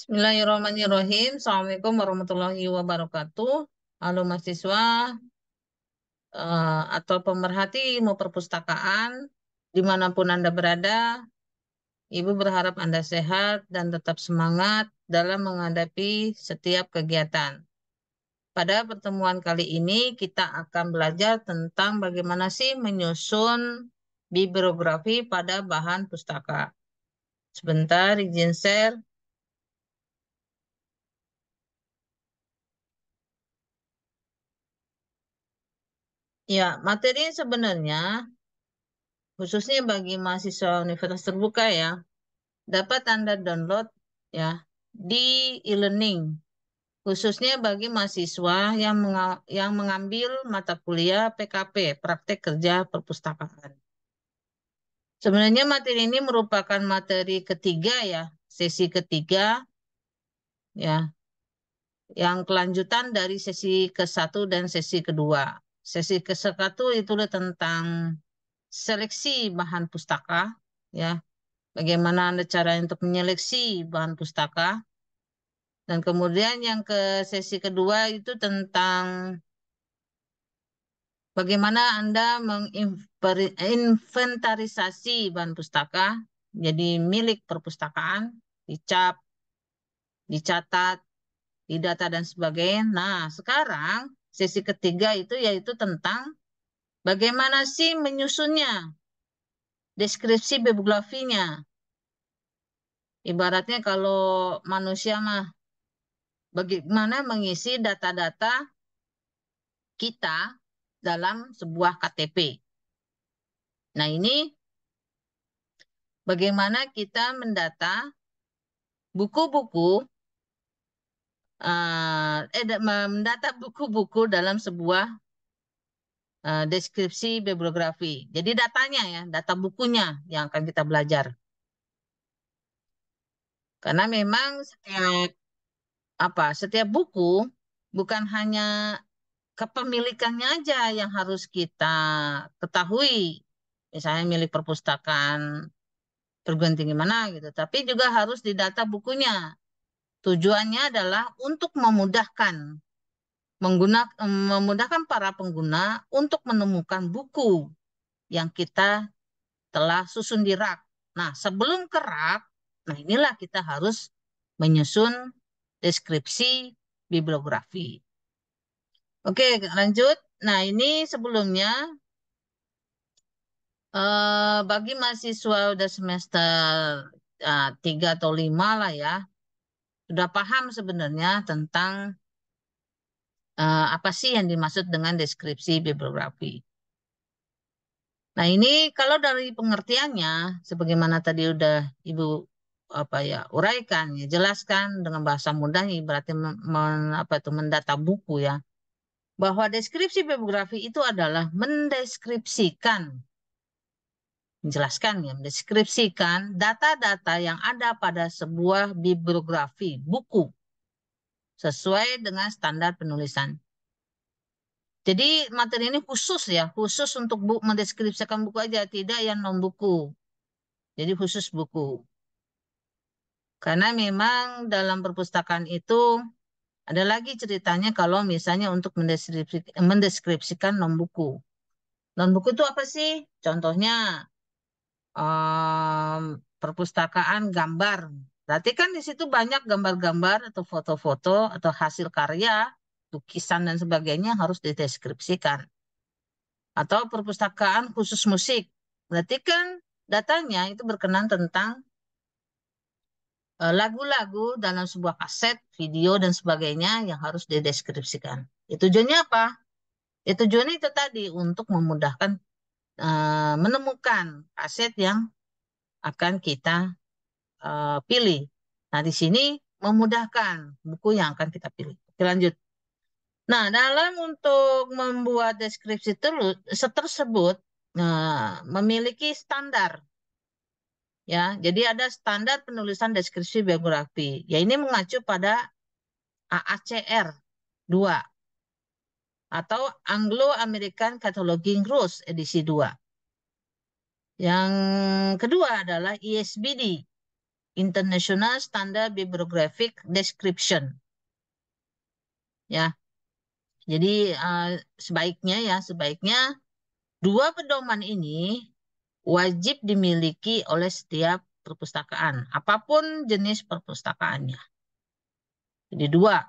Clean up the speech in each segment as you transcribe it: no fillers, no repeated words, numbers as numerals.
Bismillahirrahmanirrahim. Assalamualaikum warahmatullahi wabarakatuh. Halo mahasiswa atau pemerhati ilmu perpustakaan, dimanapun Anda berada, Ibu berharap Anda sehat dan tetap semangat dalam menghadapi setiap kegiatan. Pada pertemuan kali ini kita akan belajar tentang bagaimana sih menyusun bibliografi pada bahan pustaka. Sebentar, izin share. Ya, materi sebenarnya khususnya bagi mahasiswa universitas terbuka ya, dapat Anda download ya di e-learning, khususnya bagi mahasiswa yang mengambil mata kuliah PKP, Praktek Kerja Perpustakaan. Sebenarnya materi ini merupakan materi ketiga ya, sesi ketiga ya, yang kelanjutan dari sesi ke-1 dan sesi kedua. Sesi ke-1 itu tentang seleksi bahan pustaka ya. Bagaimana Anda cara untuk menyeleksi bahan pustaka. Dan kemudian yang ke sesi kedua itu tentang bagaimana Anda menginventarisasi bahan pustaka jadi milik perpustakaan, dicap, dicatat, didata dan sebagainya. Nah, sekarang sesi ketiga itu yaitu tentang bagaimana sih menyusunnya, deskripsi bibliografinya. Ibaratnya kalau manusia mah bagaimana mengisi data-data kita dalam sebuah KTP. Nah, ini bagaimana kita mendata buku-buku, mendata buku-buku dalam sebuah deskripsi bibliografi. Jadi datanya ya, data bukunya yang akan kita belajar. Karena memang setiap buku bukan hanya kepemilikannya aja yang harus kita ketahui. Misalnya milik perpustakaan perguruan tinggi mana gitu. Tapi juga harus didata bukunya. Tujuannya adalah untuk memudahkan para pengguna untuk menemukan buku yang kita telah susun di rak. Nah, sebelum ke rak, nah inilah kita harus menyusun deskripsi bibliografi. Oke, lanjut. Nah, ini sebelumnya bagi mahasiswa udah semester 3 atau 5 lah ya, sudah paham sebenarnya tentang apa sih yang dimaksud dengan deskripsi bibliografi. Nah, ini kalau dari pengertiannya, sebagaimana tadi udah Ibu uraikan, ya, jelaskan dengan bahasa mudah, berarti mendata buku ya, bahwa deskripsi bibliografi itu adalah menjelaskan ya, mendeskripsikan data-data yang ada pada sebuah bibliografi buku sesuai dengan standar penulisan. Jadi materi ini khusus untuk mendeskripsikan buku aja, tidak yang non buku. Jadi khusus buku. Karena memang dalam perpustakaan itu ada lagi ceritanya kalau misalnya untuk mendeskripsikan non buku. Non buku itu apa sih? Contohnya perpustakaan gambar. Berarti kan di situ banyak gambar-gambar atau foto-foto atau hasil karya, lukisan dan sebagainya harus dideskripsikan. Atau perpustakaan khusus musik. Berarti kan datanya itu berkenan tentang lagu-lagu dalam sebuah kaset, video, dan sebagainya yang harus dideskripsikan. Itu tujuannya apa? Tujuannya itu tadi untuk memudahkan menemukan kaset yang akan kita pilih. Nah, di sini memudahkan buku yang akan kita pilih. Oke, lanjut. Nah, dalam untuk membuat deskripsi tersebut memiliki standar. Ya, jadi ada standar penulisan deskripsi biografi. Ya, ini mengacu pada AACR 2 atau Anglo-American Cataloging Rules edisi 2. Yang kedua adalah ISBD International Standard Bibliographic Description. Ya, jadi sebaiknya dua pedoman ini wajib dimiliki oleh setiap perpustakaan, apapun jenis perpustakaannya. Jadi dua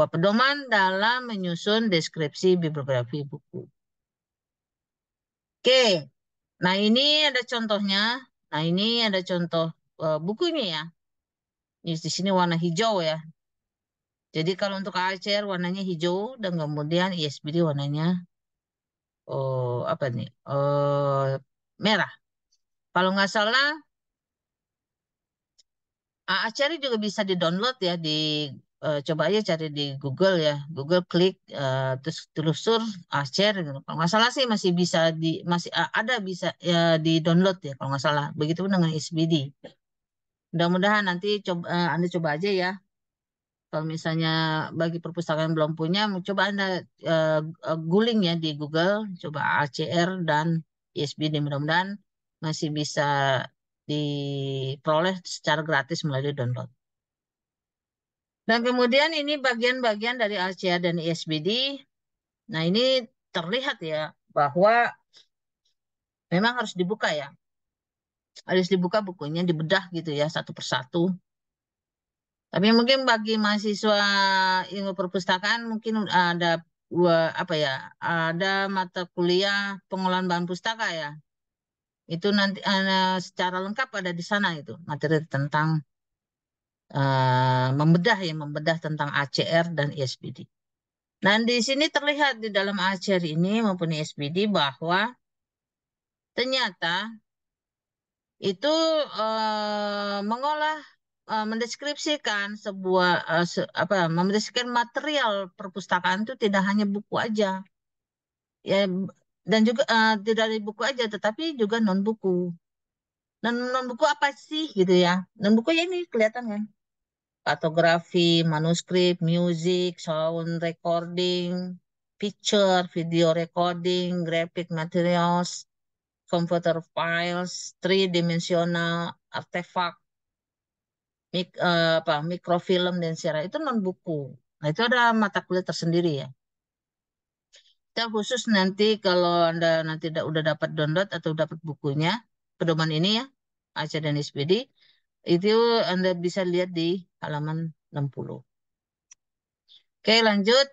pedoman dalam menyusun deskripsi bibliografi buku. Oke, nah ini ada contohnya. Nah ini ada contoh bukunya ya. Di sini warna hijau ya. Jadi kalau untuk ACR warnanya hijau dan kemudian ISBD warnanya apa nih? Merah. Kalau nggak salah, ACR juga bisa di-download ya coba aja cari di Google ya. Google klik terus telusur ACR gitu. Kalau nggak salah sih masih bisa masih ada bisa ya di-download ya kalau nggak salah. Begitupun dengan ISBD. Mudah-mudahan nanti Anda coba aja ya. Kalau misalnya bagi perpustakaan yang belum punya, coba Anda guling ya di Google, coba ACR dan ISBD. Mudah-mudahan masih bisa diperoleh secara gratis melalui download. Dan kemudian ini bagian-bagian dari ACR dan ISBD. Nah ini terlihat ya bahwa memang harus dibuka ya. Harus dibuka bukunya, dibedah gitu ya satu persatu. Tapi mungkin bagi mahasiswa ilmu perpustakaan mungkin ada apa ya, ada mata kuliah pengolahan bahan pustaka ya. Itu nanti secara lengkap ada di sana itu materi tentang membedah tentang ACR dan ISBD. Nah, di sini terlihat di dalam ACR ini maupun ISBD bahwa ternyata itu mengolah mendeskripsikan sebuah mendeskripsikan material perpustakaan itu tidak hanya buku aja ya dan juga tidak dari buku aja tetapi juga non buku. Dan non buku apa sih gitu ya? Non buku ya ini kelihatan kan? Kartografi, manuskrip, music, sound recording, picture, video recording, graphic materials, computer files, three-dimensional artefak, mikrofilm dan sejarah itu non buku. Nah, itu ada mata kuliah tersendiri ya. Kita khusus nanti kalau Anda nanti udah dapat download atau dapat bukunya, pedoman ini ya, Aceh dan SPD, itu Anda bisa lihat di halaman 60. Oke, lanjut.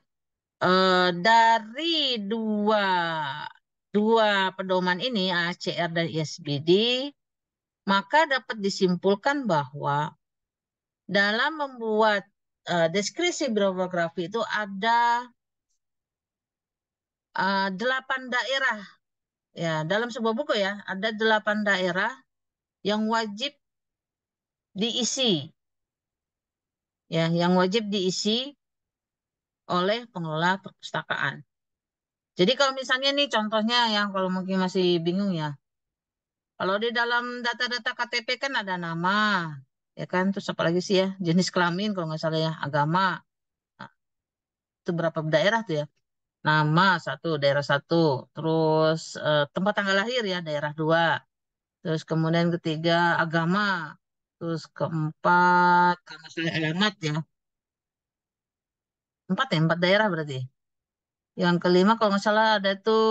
Dari dua pedoman ini, ACR dan ISBD, maka dapat disimpulkan bahwa dalam membuat deskripsi bibliografi itu ada 8 daerah ya dalam sebuah buku ya ada 8 daerah yang wajib diisi ya yang wajib diisi oleh pengelola perpustakaan. Jadi kalau misalnya nih contohnya yang kalau mungkin masih bingung ya, kalau di dalam data-data KTP kan ada nama ya kan terus apa lagi sih ya jenis kelamin kalau nggak salah ya agama. Nah, itu berapa daerah tuh ya? Nama satu, daerah satu. Terus tempat tanggal lahir ya, daerah dua. Terus kemudian ketiga, agama. Terus keempat, kalau nggak salah alamat ya. Empat ya, 4 daerah berarti. Yang kelima kalau nggak salah ada tuh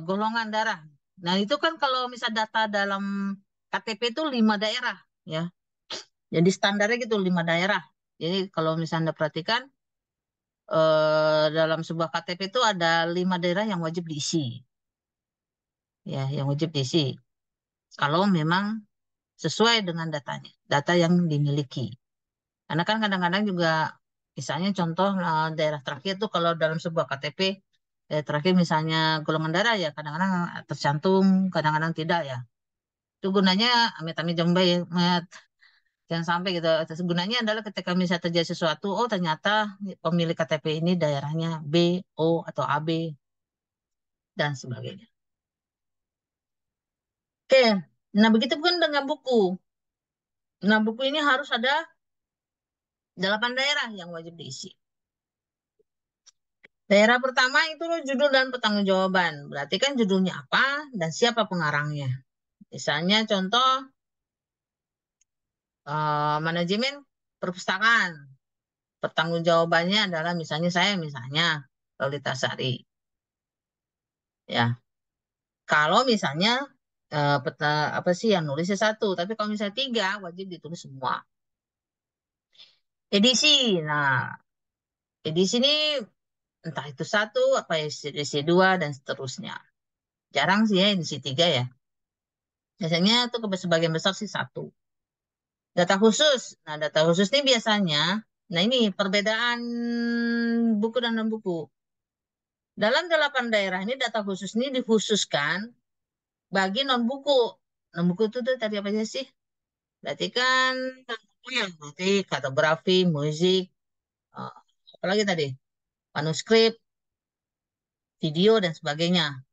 golongan darah. Nah itu kan kalau misal data dalam KTP itu 5 daerah ya. Jadi standarnya gitu 5 daerah. Jadi kalau misalnya Anda perhatikan dalam sebuah KTP itu ada 5 daerah yang wajib diisi. Ya, yang wajib diisi. Kalau memang sesuai dengan datanya, data yang dimiliki. Karena kan kadang-kadang juga, misalnya contoh daerah terakhir tuh kalau dalam sebuah KTP, terakhir misalnya golongan darah ya, kadang-kadang tercantum, kadang-kadang tidak ya. Itu gunanya amit-amit jombe ya, jangan sampai gitu. Gunanya adalah ketika misalnya terjadi sesuatu, oh ternyata pemilik KTP ini daerahnya B, O, atau AB, dan sebagainya. Oke, nah begitu pun dengan buku. Nah buku ini harus ada 8 daerah yang wajib diisi. Daerah pertama itu judul dan pertanggungjawaban. Berarti kan judulnya apa dan siapa pengarangnya. Misalnya contoh Manajemen perpustakaan. Pertanggungjawabannya adalah misalnya Lolita Sari. Ya, kalau misalnya apa sih yang nulisnya satu, tapi kalau misalnya tiga wajib ditulis semua. Edisi, nah edisi ini entah itu satu, apa edisi dua dan seterusnya. Jarang sih ya edisi tiga ya. Biasanya tuh sebagian besar sih satu. Data khusus. Nah, data khusus ini biasanya, nah ini perbedaan buku dan non-buku. Dalam 8 daerah ini data khusus ini dikhususkan bagi non-buku. Non-buku itu tuh tadi apa aja sih? Berarti kan non-buku yang berarti kartografi, musik, eh, apalagi tadi? Manuskrip, video, dan sebagainya.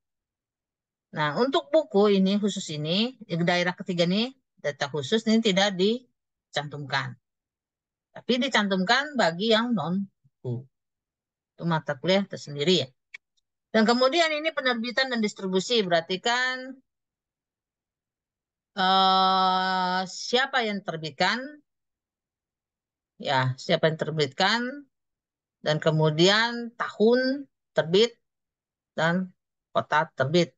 Nah, untuk buku ini, khusus ini, di daerah ketiga ini, data khusus ini tidak dicantumkan. Tapi dicantumkan bagi yang non-buku. Itu mata kuliah tersendiri ya. Dan kemudian ini penerbitan dan distribusi. Berarti kan siapa yang terbitkan, ya siapa yang terbitkan, dan kemudian tahun terbit dan kota terbit.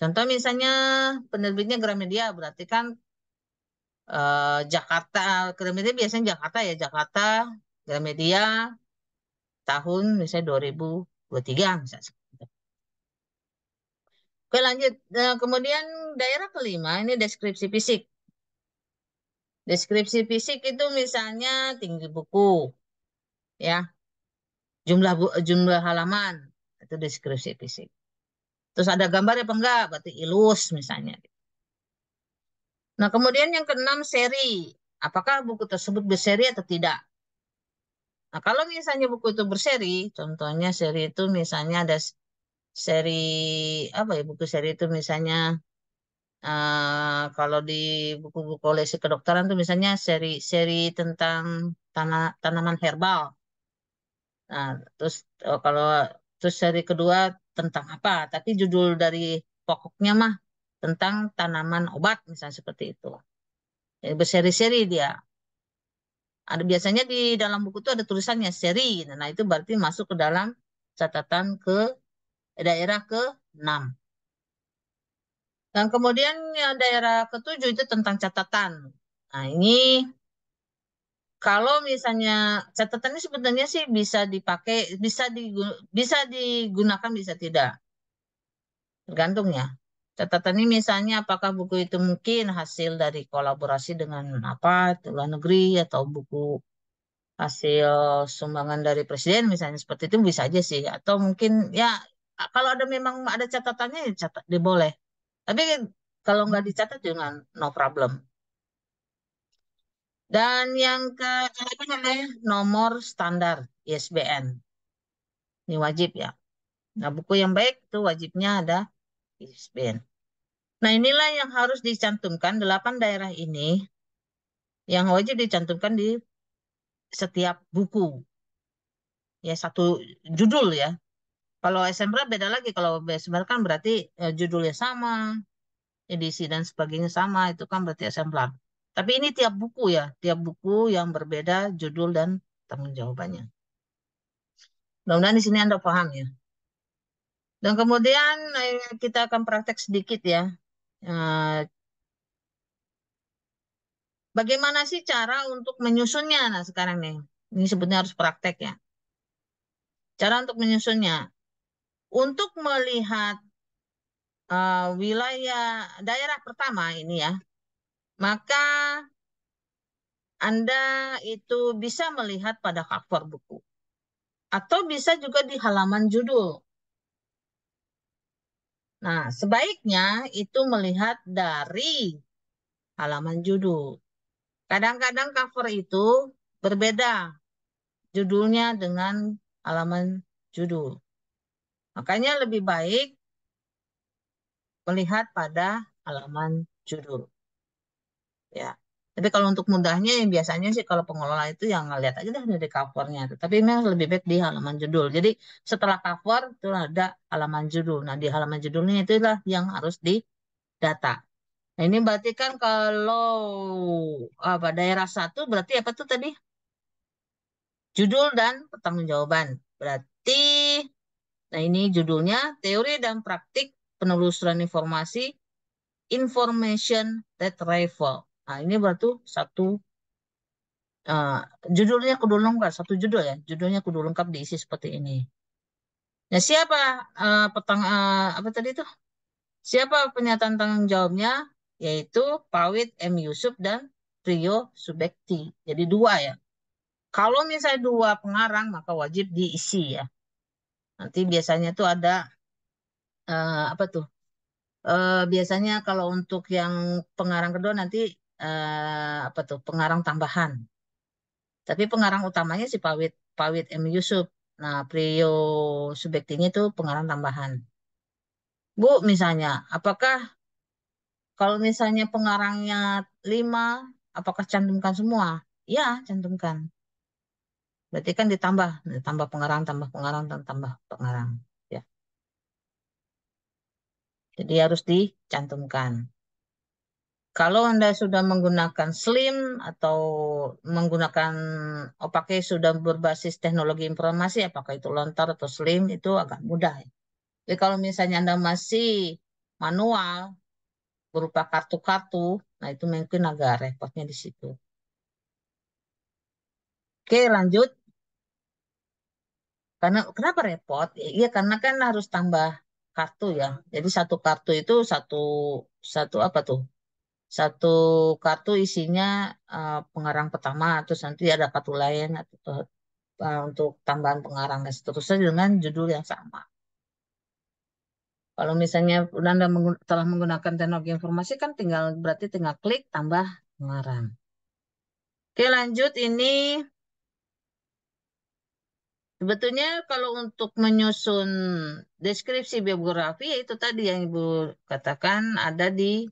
Contoh misalnya penerbitnya Gramedia, berarti kan Jakarta, Gramedia biasanya Jakarta ya, Jakarta, Gramedia, tahun misalnya 2023 misalnya. Oke lanjut. Kemudian daerah kelima ini deskripsi fisik. Deskripsi fisik itu misalnya tinggi buku, ya, jumlah halaman, itu deskripsi fisik. Terus ada gambar apa enggak? Berarti ilus misalnya. Nah kemudian yang keenam seri. Apakah buku tersebut berseri atau tidak? Nah kalau misalnya buku itu berseri, contohnya seri itu misalnya ada seri apa ya buku seri itu misalnya kalau di buku-buku koleksi kedokteran tuh misalnya seri-seri tentang tanaman herbal. Nah, terus kalau terus seri kedua tentang apa? Tapi judul dari pokoknya mah tentang tanaman obat misalnya seperti itu. Jadi berseri-seri dia. Ada biasanya di dalam buku itu ada tulisannya seri. Nah, itu berarti masuk ke dalam catatan ke daerah ke-6. Dan kemudian ya, daerah ke-7 itu tentang catatan. Nah, ini kalau misalnya catatan ini sebenarnya sih bisa dipakai, bisa digunakan, bisa tidak, tergantung ya. Catatan ini misalnya apakah buku itu mungkin hasil dari kolaborasi dengan apa, itu luar negeri atau buku hasil sumbangan dari presiden misalnya seperti itu bisa aja sih. Atau mungkin ya kalau ada memang ada catatannya ya catat, dia boleh. Tapi kalau nggak dicatat juga no problem. Dan yang ke-8 adalah nomor standar ISBN. Ini wajib ya. Nah, buku yang baik itu wajibnya ada ISBN. Nah, inilah yang harus dicantumkan 8 daerah ini yang wajib dicantumkan di setiap buku. Ya, satu judul ya. Kalau SMR beda lagi. Kalau SMR kan berarti judulnya sama, edisi dan sebagainya sama. Itu kan berarti SMR. Tapi ini tiap buku ya. Tiap buku yang berbeda judul dan tanggung jawabannya. Mudah-mudahan di sini Anda paham ya. Dan kemudian kita akan praktek sedikit ya. Eh, Bagaimana sih cara untuk menyusunnya? Nah, sekarang nih, ini sebetulnya harus praktek ya. Cara untuk menyusunnya. Untuk melihat wilayah daerah pertama ini ya, maka Anda itu bisa melihat pada cover buku. Atau bisa juga di halaman judul. Nah, sebaiknya itu melihat dari halaman judul. Kadang-kadang cover itu berbeda judulnya dengan halaman judul. Makanya lebih baik melihat pada halaman judul. Ya. Tapi kalau untuk mudahnya yang biasanya sih kalau pengelola itu yang ngeliat aja dah dari covernya. Tapi memang lebih baik di halaman judul. Jadi setelah cover itu ada halaman judul. Nah di halaman judulnya itulah yang harus didata. Nah, ini berarti kan kalau apa daerah satu berarti apa tuh tadi? Judul dan pertanggungjawaban. Berarti, nah ini judulnya teori dan praktik penelusuran informasi information retrieval. Nah, ini berarti satu eh, judulnya kudu lengkap, satu judul ya. Judulnya kudu lengkap diisi seperti ini. Nah, siapa apa tadi itu? Siapa pernyataan tanggung jawabnya? Yaitu Pawit M. Yusuf dan Rio Subekti. Jadi dua ya. Kalau misalnya dua pengarang, maka wajib diisi ya. Nanti biasanya tuh ada apa tuh? Biasanya kalau untuk yang pengarang kedua nanti apa tuh? Pengarang tambahan. Tapi pengarang utamanya si Pawit Pawit M. Yusuf. Nah, Prio Subektinya itu pengarang tambahan. Bu, misalnya, apakah kalau misalnya pengarangnya 5, apakah cantumkan semua? Ya, cantumkan. Berarti kan ditambah pengarang, dan tambah pengarang. Ya, jadi harus dicantumkan. Kalau Anda sudah menggunakan Slim atau menggunakan pakai sudah berbasis teknologi informasi, apakah itu lontar atau Slim, itu agak mudah. Tapi kalau misalnya Anda masih manual, berupa kartu-kartu, nah itu mungkin agak repotnya di situ. Oke, lanjut. Karena kenapa repot? Iya, karena kan harus tambah kartu ya. Jadi satu kartu itu satu satu apa tuh? Satu kartu isinya pengarang pertama, terus nanti ada kartu lain atau untuk tambahan pengarang dan seterusnya dengan judul yang sama. Kalau misalnya Anda telah menggunakan teknologi informasi kan berarti tinggal klik tambah pengarang. Oke, lanjut ini sebetulnya kalau untuk menyusun deskripsi biografi ya itu tadi yang Ibu katakan ada di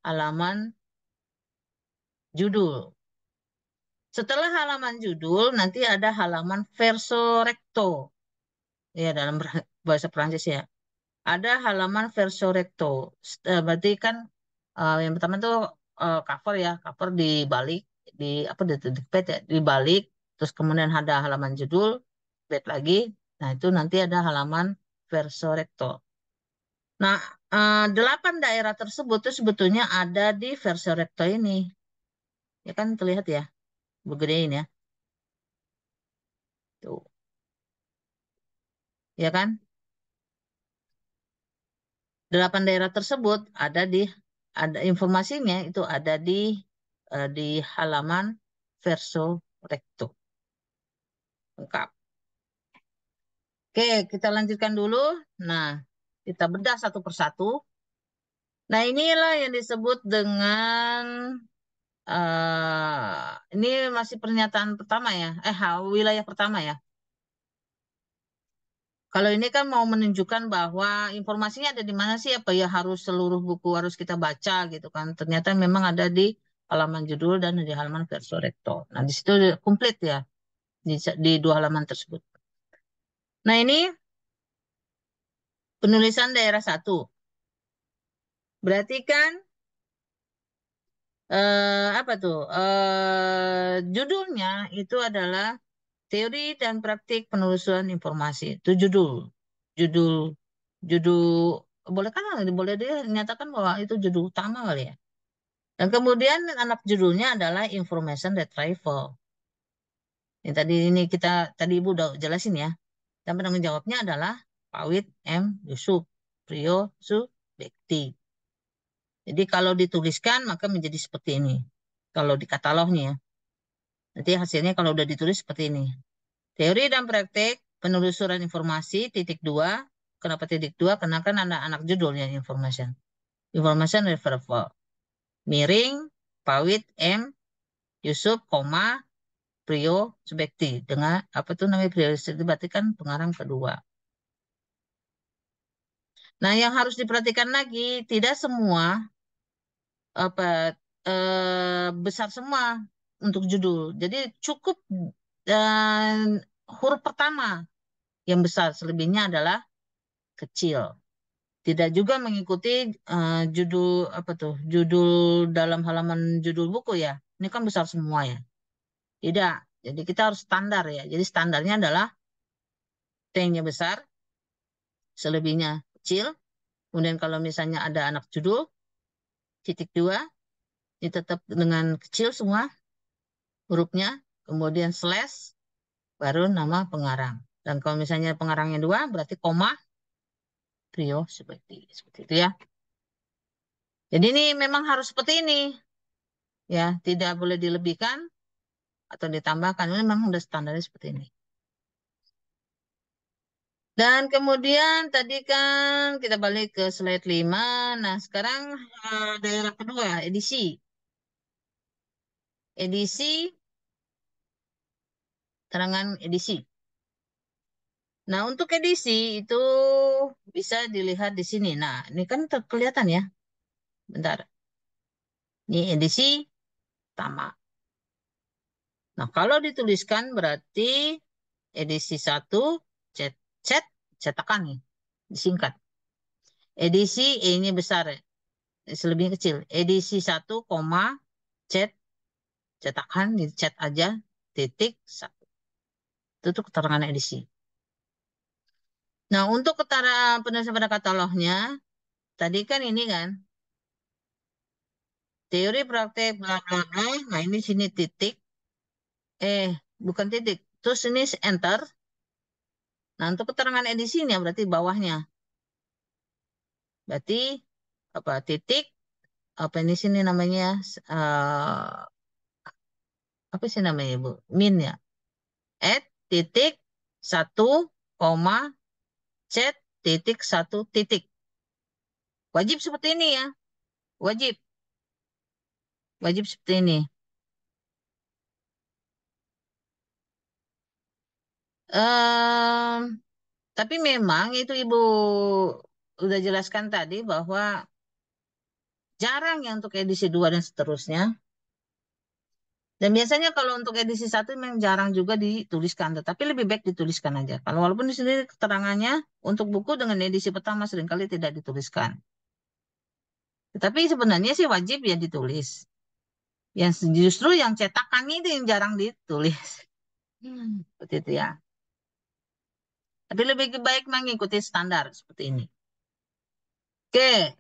halaman judul. Setelah halaman judul nanti ada halaman verso recto. Ya dalam bahasa Prancis ya. Ada halaman verso recto. Berarti kan yang pertama tuh cover ya, cover dibalik di apa di pet ya, dibalik terus kemudian ada halaman judul, pet lagi. Nah, itu nanti ada halaman verso recto. Nah, 8 daerah tersebut tuh sebetulnya ada di verso recto ini. Ya kan terlihat ya, begedein ya. Tuh, ya kan? 8 daerah tersebut ada informasinya itu ada di halaman verso recto lengkap. Oke, kita lanjutkan dulu. Nah, kita bedah satu persatu. Nah, inilah yang disebut dengan ini masih pernyataan pertama ya. Wilayah pertama ya. Kalau ini kan mau menunjukkan bahwa informasinya ada di mana sih, apa ya harus seluruh buku harus kita baca gitu kan. Ternyata memang ada di halaman judul dan di halaman verso recto. Nah, di situ komplit ya di 2 halaman tersebut. Nah, ini penulisan daerah satu. Berarti kan apa tuh? Judulnya itu adalah teori dan praktik penelusuran informasi. Itu judul. Judul judul boleh kan boleh dia nyatakan bahwa itu judul utama kali ya. Dan kemudian anak judulnya adalah information retrieval. Yang tadi ini tadi Ibu udah jelasin ya. Dan penanggung jawabnya adalah Pawit M. Yusuf Priyo Subekti. Jadi kalau dituliskan maka menjadi seperti ini. Kalau di katalognya ya. Nanti hasilnya kalau udah ditulis seperti ini. Teori dan praktek penelusuran informasi titik dua. Kenapa titik dua? Karena kan anak-anak judulnya information. Information retrieval. Miring, Pawit M. Yusuf, koma, Priyo Subekti dengan apa tuh namanya Priyo Subekti berarti kan pengarang kedua. Nah, yang harus diperhatikan lagi tidak semua apa besar semua untuk judul. Jadi cukup dan huruf pertama yang besar, selebihnya adalah kecil. Tidak juga mengikuti judul apa tuh? Judul dalam halaman judul buku ya. Ini kan besar semua ya. Tidak. Jadi kita harus standar ya. Jadi standarnya adalah T-nya besar, selebihnya kecil. Kemudian kalau misalnya ada anak judul, titik dua, ini tetap dengan kecil semua hurufnya. Kemudian slash, baru nama pengarang. Dan kalau misalnya pengarangnya dua, berarti koma, trio, seperti itu ya. Jadi ini memang harus seperti ini. Ya, tidak boleh dilebihkan atau ditambahkan. Ini memang udah standarnya seperti ini. Dan kemudian tadi kan kita balik ke slide 5. Nah, sekarang daerah kedua, edisi. Edisi, terangan edisi. Nah, untuk edisi itu bisa dilihat di sini. Nah, ini kan kelihatan ya. Bentar. Ini edisi pertama. Nah, kalau dituliskan berarti edisi satu cet, cet, cetakan nih. Disingkat. Edisi E-nya besar ya. Selebihnya kecil. Edisi satu koma, cet, cetakan, cet aja, titik, satu. Itu tuh keterangan edisi. Nah, untuk keterangan penulisan pada katalognya, tadi kan ini kan, teori praktek bla bla bla. Nah, ini sini titik. Bukan titik. Terus ini enter. Nah, untuk keterangan edisinya berarti bawahnya. Berarti apa titik apa ini sini namanya apa sih namanya Bu? Min ya. At titik satu koma cet titik satu titik. Wajib seperti ini ya. Wajib. Wajib seperti ini. Em, tapi memang itu Ibu udah jelaskan tadi bahwa jarang ya untuk edisi 2 dan seterusnya. Dan biasanya kalau untuk edisi satu memang jarang juga dituliskan, tetapi lebih baik dituliskan aja. Kalau walaupun di sini keterangannya untuk buku dengan edisi pertama seringkali tidak dituliskan. Tetapi sebenarnya sih wajib ya ditulis. Yang justru yang cetakan itu yang jarang ditulis. Seperti itu ya. Tapi lebih baik mengikuti standar seperti ini. Oke.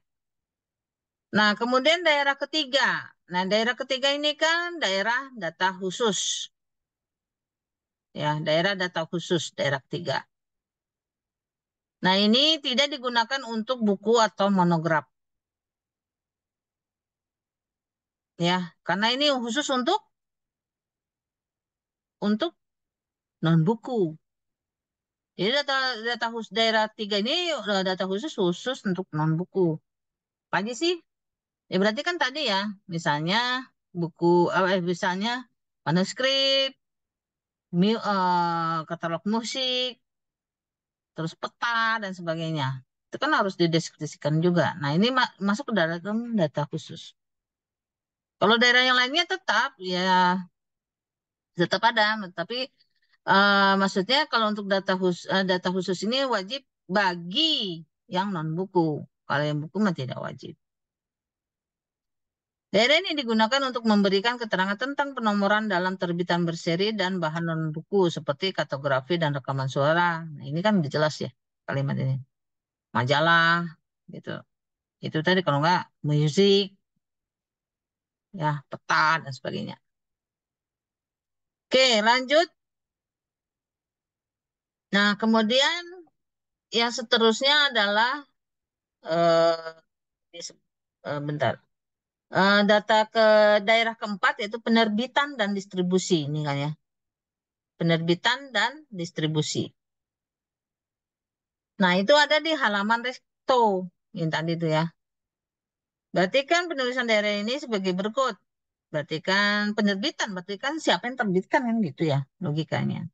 Nah, kemudian daerah ketiga. Nah, daerah ketiga ini kan daerah data khusus. Ya, daerah data khusus, daerah ketiga. Nah, ini tidak digunakan untuk buku atau monograf. Ya, karena ini khusus untuk non buku. Jadi data khusus daerah tiga ini data khusus untuk non buku. Apa aja sih? Ya berarti kan tadi ya, misalnya buku, misalnya manuskrip, katalog musik, terus peta dan sebagainya. Itu kan harus dideskripsikan juga. Nah, ini masuk ke dalam data khusus. Kalau daerah yang lainnya tetap ada, tapi maksudnya kalau untuk data khusus ini wajib bagi yang non buku. Kalau yang buku mah tidak wajib. Daerah ini digunakan untuk memberikan keterangan tentang penomoran dalam terbitan berseri dan bahan non buku seperti kartografi dan rekaman suara. Nah, ini kan udah jelas ya kalimat ini. Majalah, gitu. Itu tadi kalau nggak musik, ya peta dan sebagainya. Oke, lanjut. Nah, kemudian yang seterusnya adalah eh, bentar. Data ke daerah keempat yaitu penerbitan dan distribusi ini kan ya. Penerbitan dan distribusi. Nah, itu ada di halaman Rekto yang tadi itu ya. Berarti kan penulisan daerah ini sebagai berikut. Berarti kan penerbitan, berarti kan siapa yang terbitkan kan gitu ya logikanya.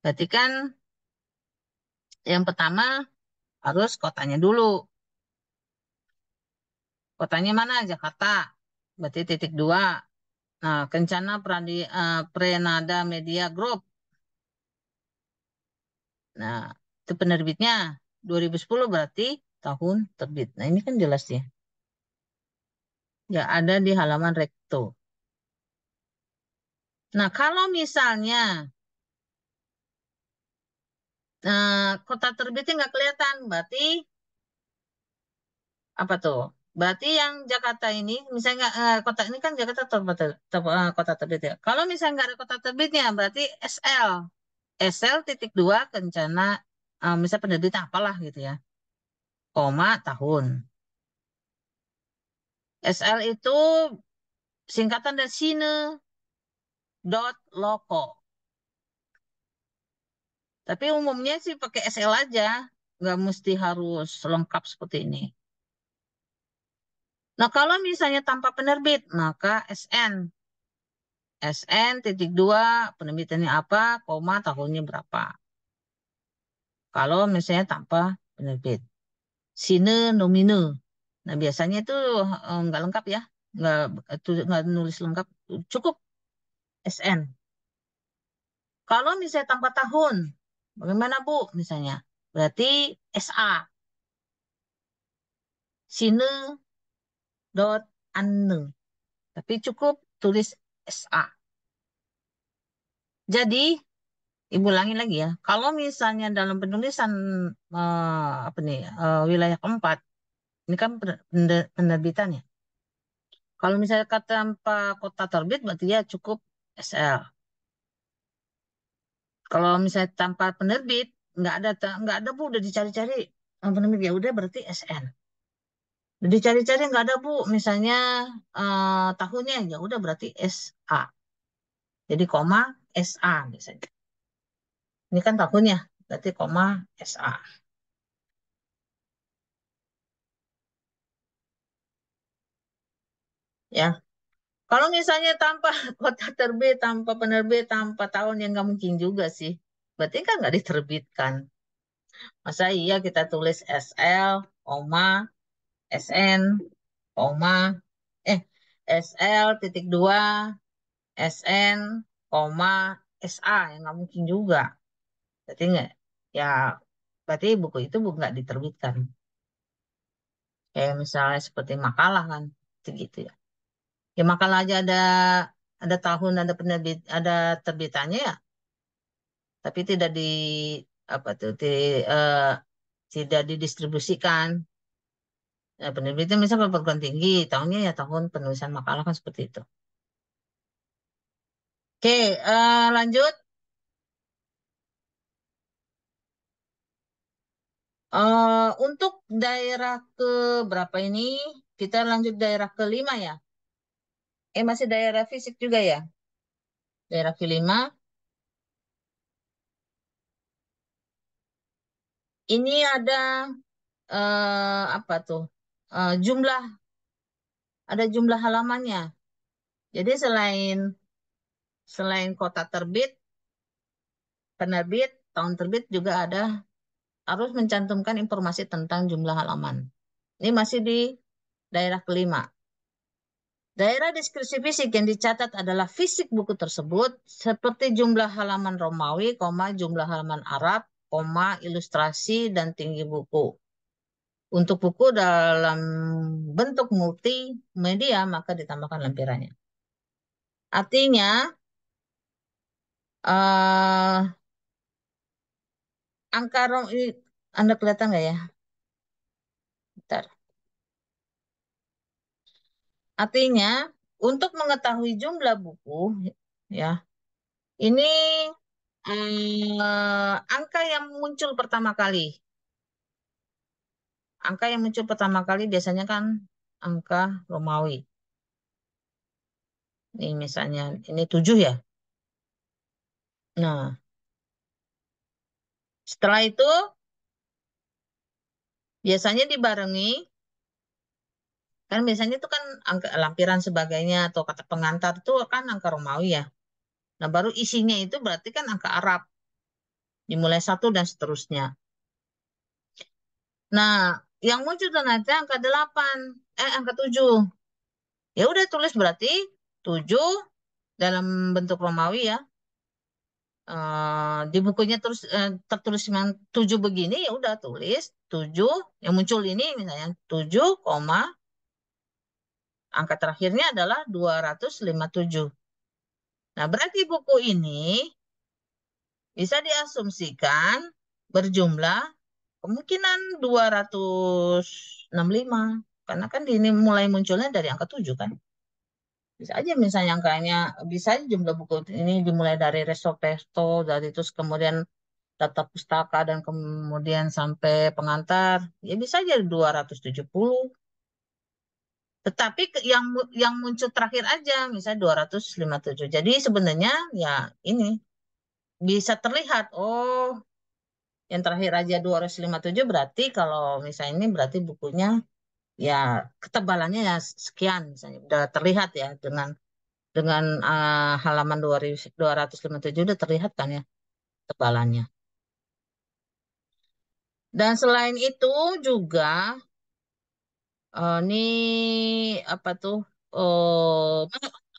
Berarti kan yang pertama harus kotanya dulu. Kotanya mana? Jakarta. Berarti titik dua. Nah, Kencana Prenada Media Group. Nah, itu penerbitnya 2010 berarti tahun terbit. Nah, ini kan jelas ya. Ya, ada di halaman rekto. Nah, kalau misalnya kota terbitnya nggak kelihatan, berarti apa tuh? Berarti yang Jakarta ini, misalnya kota ini kan Jakarta kota terbit ya. Kalau misalnya nggak ada kota terbitnya, berarti SL. SL titik dua Kencana, misalnya penerbitan apalah gitu ya, koma tahun. SL itu singkatan dari sine dot loko. Tapi umumnya sih pakai SL aja, nggak mesti harus lengkap seperti ini. Nah, kalau misalnya tanpa penerbit, maka SN. SN titik dua, penerbitannya apa, koma, tahunnya berapa. Kalau misalnya tanpa penerbit. Sine nomine. Nah, biasanya itu nggak lengkap ya. Nggak, nggak nulis lengkap. Cukup SN. Kalau misalnya tanpa tahun, bagaimana Bu misalnya? Berarti SA. Sine dot anne. Tapi cukup tulis SA. Jadi, Ibu ulangi lagi ya. Kalau misalnya dalam penulisan apa nih wilayah keempat, ini kan penerbitannya. Kalau misalnya kata tanpa kota terbit, berarti ya cukup SL. Kalau misalnya tanpa penerbit, nggak ada Bu, udah dicari-cari penerbit ya udah berarti SN. Udah dicari-cari nggak ada Bu, misalnya tahunnya ya udah berarti SA. Jadi koma SA misalnya. Ini kan tahunnya, berarti koma SA. Ya, kalau misalnya tanpa kota terbit, tanpa penerbit, tanpa tahun yang nggak mungkin juga sih. Berarti kan nggak diterbitkan. Masa iya kita tulis SL, koma, SN, koma, eh, SL titik dua, SN, koma, SA, yang nggak mungkin juga. Berarti nggak, ya, berarti buku itu nggak diterbitkan. Kayak misalnya seperti makalah kan, gitu ya. Ya makalah aja ada tahun, ada penerbit, ada terbitannya ya, tapi tidak di apa tuh, eh, tidak didistribusikan. Nah, penerbitnya misalnya perguruan tinggi, tahunnya ya tahun penulisan makalah kan seperti itu. Oke, lanjut. Untuk daerah ke berapa ini? Kita lanjut daerah kelima ya. Masih daerah fisik juga ya. Daerah kelima. Ini ada apa tuh? Jumlah, ada jumlah halamannya. Jadi selain selain kota terbit, penerbit, tahun terbit juga ada harus mencantumkan informasi tentang jumlah halaman. Ini masih di daerah kelima. Daerah deskripsi fisik yang dicatat adalah fisik buku tersebut, seperti jumlah halaman Romawi, jumlah halaman Arab, ilustrasi, dan tinggi buku. Untuk buku dalam bentuk multimedia, maka ditambahkan lampirannya. Artinya, eh angka ini, Anda kelihatan nggak ya? Bentar. Artinya, untuk mengetahui jumlah buku, ya, ini angka yang muncul pertama kali. Angka yang muncul pertama kali biasanya kan angka Romawi. Ini misalnya, ini 7 ya. Nah, setelah itu biasanya dibarengi, kan biasanya itu kan angka lampiran sebagainya atau kata pengantar itu kan angka Romawi ya. Nah, baru isinya itu berarti kan angka Arab. Dimulai satu dan seterusnya. Nah, yang muncul ternyata angka 8, angka 7. Ya udah tulis berarti 7 dalam bentuk Romawi ya. Di bukunya terus tertulis cuma 7 begini, ya udah tulis 7 yang muncul ini misalnya 7, angka terakhirnya adalah 257. Nah, berarti buku ini bisa diasumsikan berjumlah kemungkinan 265. Karena kan ini mulai munculnya dari angka 7 kan. Bisa aja misalnya angkanya, bisa aja jumlah buku ini dimulai dari resto presto, dari terus kemudian data pustaka dan kemudian sampai pengantar. Ya bisa aja 270. Tetapi yang muncul terakhir aja, misalnya 257. Jadi sebenarnya ya ini bisa terlihat, oh yang terakhir aja 257 berarti kalau misalnya ini berarti bukunya ya ketebalannya ya sekian misalnya. Udah terlihat ya dengan halaman 257 udah terlihat kan ya tebalannya. Dan selain itu juga ini apa tuh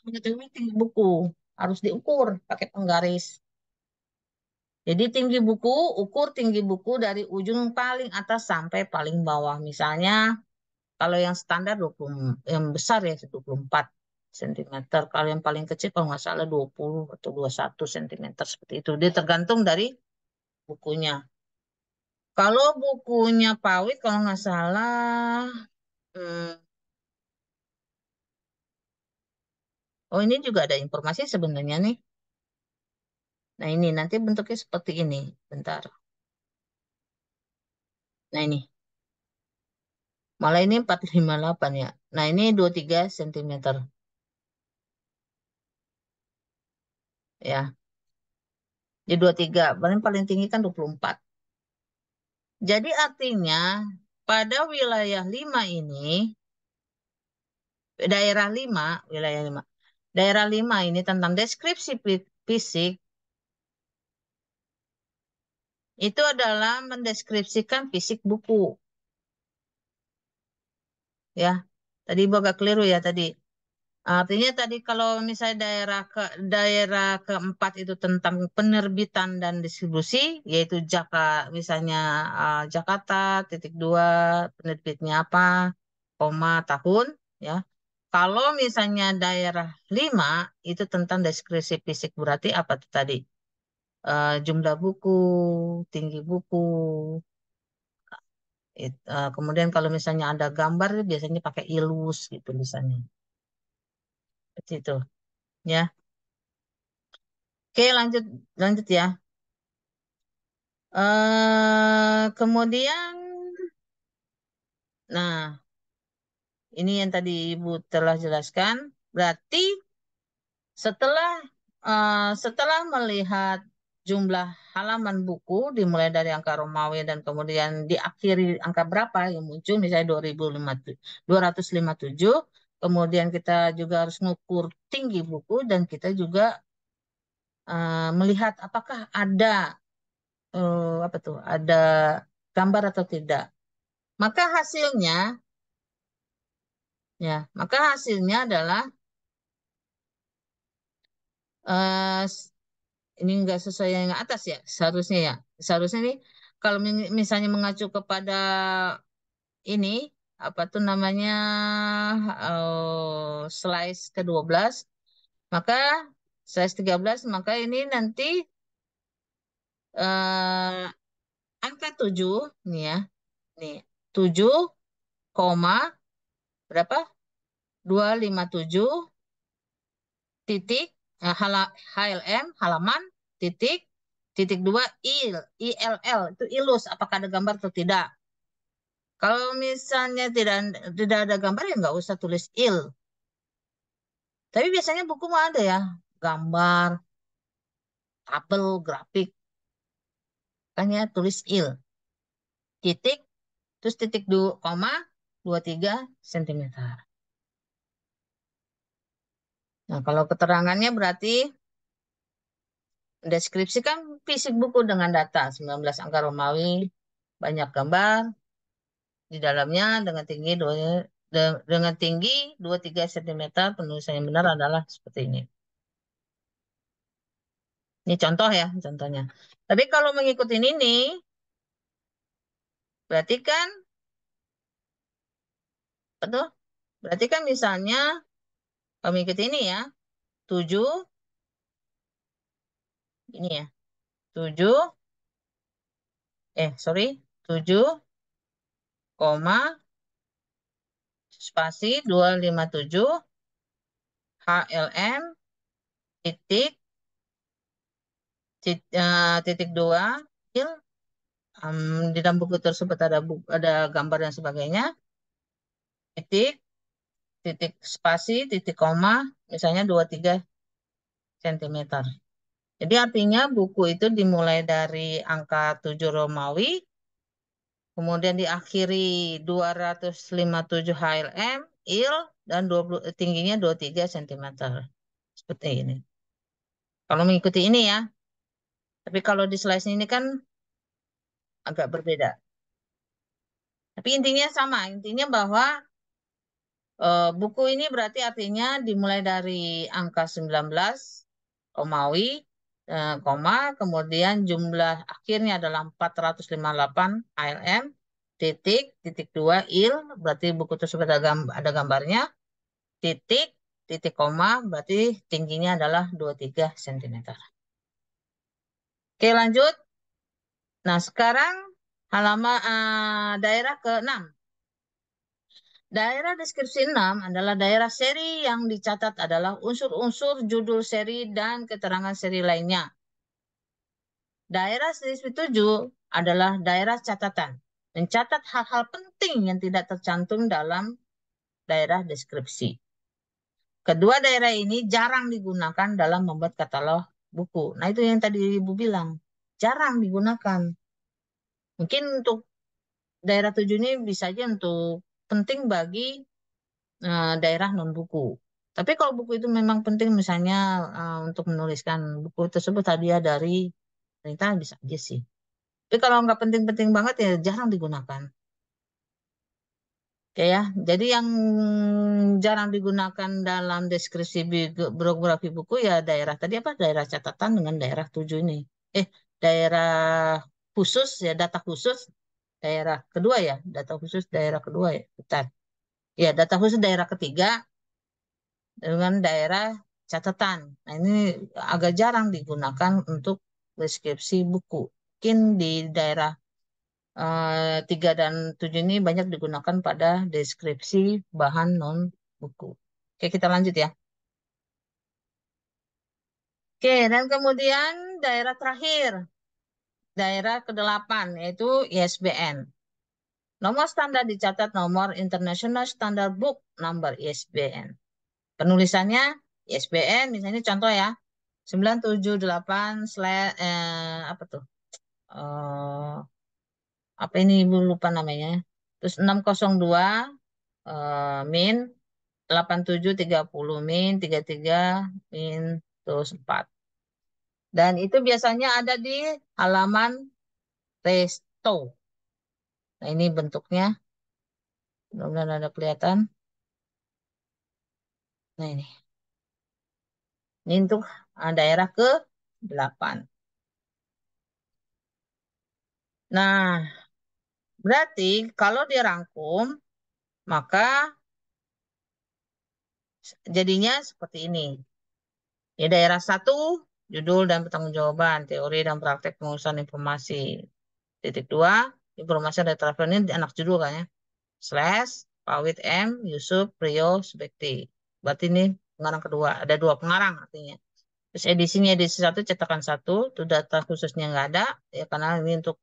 mengetahui tinggi buku harus diukur pakai penggaris. Jadi tinggi buku, ukur tinggi buku dari ujung paling atas sampai paling bawah. Misalnya kalau yang standar 20, yang besar ya 24 cm. Kalau yang paling kecil kalau nggak salah 20 atau 21 cm seperti itu. Dia tergantung dari bukunya. Kalau bukunya Pawit kalau nggak salah, hmm, oh ini juga ada informasi sebenarnya nih. Nah ini nanti bentuknya seperti ini. Bentar. Nah ini. Malah ini 458 ya. Nah ini 23 cm. Ya. Di 23. Paling tinggi kan 24. Jadi artinya pada wilayah 5 ini, daerah 5, wilayah 5. Daerah 5 ini tentang deskripsi fisik itu adalah mendeskripsikan fisik buku. Ya, tadi Ibu agak keliru ya tadi. Artinya tadi kalau misalnya daerah keempat itu tentang penerbitan dan distribusi, yaitu misalnya Jakarta, titik dua, penerbitnya apa, koma, tahun, ya. Kalau misalnya daerah 5 itu tentang deskripsi fisik berarti apa tuh tadi? Jumlah buku, tinggi buku. Kemudian kalau misalnya ada gambar biasanya pakai ilus gitu misalnya. Seperti itu, ya. Oke, lanjut lanjut ya. Kemudian, nah ini yang tadi Ibu telah jelaskan. Berarti setelah melihat jumlah halaman buku dimulai dari angka Romawi dan kemudian diakhiri angka berapa yang muncul, misalnya 257, kemudian kita juga harus mengukur tinggi buku dan kita juga melihat apakah ada apa tuh, ada gambar atau tidak. Maka hasilnya, maka hasilnya adalah eh, ini enggak sesuai yang atas ya, seharusnya ya. Seharusnya nih kalau misalnya mengacu kepada ini apa tuh namanya slice ke-12, maka slice 13, maka ini nanti eh, angka 7 nih ya. Nih, 7 koma berapa? 257 titik HLM halaman titik titik dua ILL itu ilus apakah ada gambar atau tidak. Kalau misalnya tidak ada gambar ya nggak usah tulis il. Tapi biasanya buku mah ada ya gambar, tabel, grafik, kan ya tulis il titik terus titik 2,23 cm. Nah kalau keterangannya berarti deskripsikan fisik buku dengan data 19 angka Romawi, banyak gambar di dalamnya dengan tinggi 23 cm. Dengan tinggi 23 cm, penulisan yang benar adalah seperti ini. Ini contoh ya, contohnya. Tapi kalau mengikuti ini, berarti kan, betul? Berarti kan misalnya, kalau mengikuti ini ya, 7, ini ya, 7, sorry, 7, koma, spasi 257, HLM, titik, titik 2, il, di dalam buku tersebut ada gambar dan sebagainya, titik, titik spasi, titik koma, misalnya 23 cm. Jadi artinya buku itu dimulai dari angka 7 Romawi, kemudian diakhiri 257 HLM, il, dan tingginya 23 cm. Seperti ini. Kalau mengikuti ini ya. Tapi kalau di slide ini kan agak berbeda. Tapi intinya sama. Intinya bahwa buku ini berarti artinya dimulai dari angka 19 Romawi, koma, kemudian jumlah akhirnya adalah 458 ALM, titik, titik 2, il, berarti buku tersebut ada gambarnya, titik, titik koma, berarti tingginya adalah 23 cm. Oke, lanjut. Nah, sekarang halaman daerah ke-6. Daerah deskripsi 6 adalah daerah seri yang dicatat adalah unsur-unsur judul seri dan keterangan seri lainnya. Daerah deskripsi 7 adalah daerah catatan, mencatat hal-hal penting yang tidak tercantum dalam daerah deskripsi. Kedua daerah ini jarang digunakan dalam membuat katalog buku. Nah, itu yang tadi Ibu bilang, jarang digunakan. Mungkin untuk daerah 7 ini bisa aja untuk penting bagi daerah non buku. Tapi kalau buku itu memang penting, misalnya untuk menuliskan buku tersebut hadiah dari pemerintah, bisa aja sih. Tapi kalau nggak penting-penting banget ya jarang digunakan. Oke ya, jadi yang jarang digunakan dalam deskripsi biografi buku ya daerah tadi apa? Daerah catatan dengan daerah 7 ini. Daerah khusus ya, data khusus. Daerah kedua ya, data khusus daerah kedua ya. Bentar. Ya, data khusus daerah ketiga dengan daerah catatan. Nah, ini agak jarang digunakan untuk deskripsi buku. Mungkin di daerah 3 dan 7 ini banyak digunakan pada deskripsi bahan non buku. Oke, kita lanjut ya. Oke, dan kemudian daerah terakhir, daerah ke-8, yaitu ISBN. Nomor standar dicatat nomor International Standard Book Number ISBN. Penulisannya ISBN, misalnya contoh ya, 978 apa tuh? Eh, apa ini Ibu lupa namanya. Terus 602 min 8730 min 33 min terus 4. Dan itu biasanya ada di halaman resto. Nah, ini bentuknya. Mudah-mudahan ada kelihatan. Nah, ini. Ini untuk daerah ke-8. Nah, berarti kalau dirangkum, maka jadinya seperti ini. Di daerah 1, judul dan pertanggungjawaban, teori dan praktek pengurusan informasi. Titik 2, informasi dari travel ini anak judul kan ya. Slash, Pawit M, Yusuf, Priyo, Subekti. Berarti ini pengarang kedua. Ada 2 pengarang artinya. Terus edisinya edisi 1, cetakan 1. Itu data khususnya nggak ada. Ya, karena ini untuk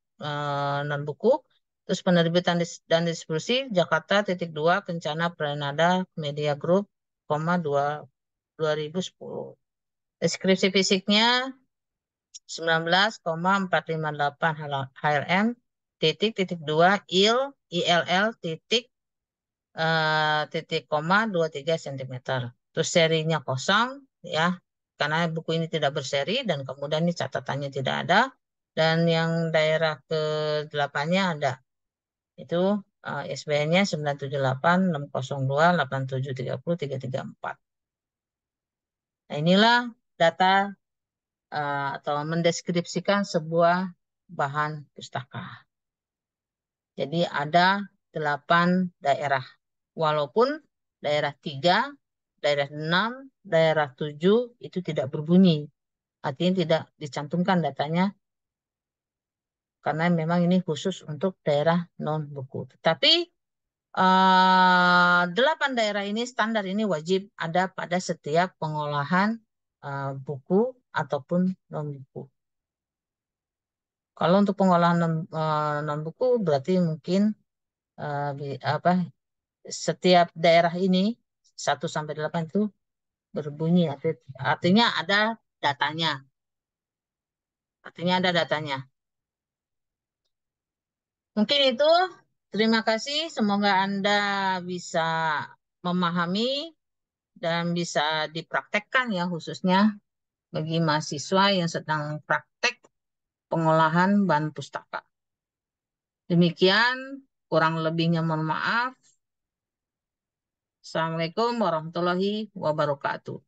non buku. Terus penerbitan dan distribusi Jakarta titik 2 Kencana Pranada Media Group, 2010. Deskripsi fisiknya 19,458 HRM, titik titik 2 ILL titik titik koma 23 cm. Terus serinya kosong ya, karena buku ini tidak berseri dan kemudian ini catatannya tidak ada. Dan yang daerah ke-8-nya ada. Itu ISBN-nya 9786028730334. Nah, inilah data atau mendeskripsikan sebuah bahan pustaka. Jadi ada 8 daerah. Walaupun daerah 3, daerah 6, daerah 7 itu tidak berbunyi. Artinya tidak dicantumkan datanya karena memang ini khusus untuk daerah non-buku. Tetapi 8 daerah ini standar ini wajib ada pada setiap pengolahan buku ataupun non-buku. Kalau untuk pengolahan non-buku berarti mungkin apa setiap daerah ini 1 sampai 8 itu berbunyi artinya ada datanya. Artinya ada datanya. Mungkin itu. Terima kasih. Semoga Anda bisa memahami dan bisa dipraktekkan ya khususnya bagi mahasiswa yang sedang praktek pengolahan bahan pustaka. Demikian, kurang lebihnya mohon maaf. Assalamualaikum warahmatullahi wabarakatuh.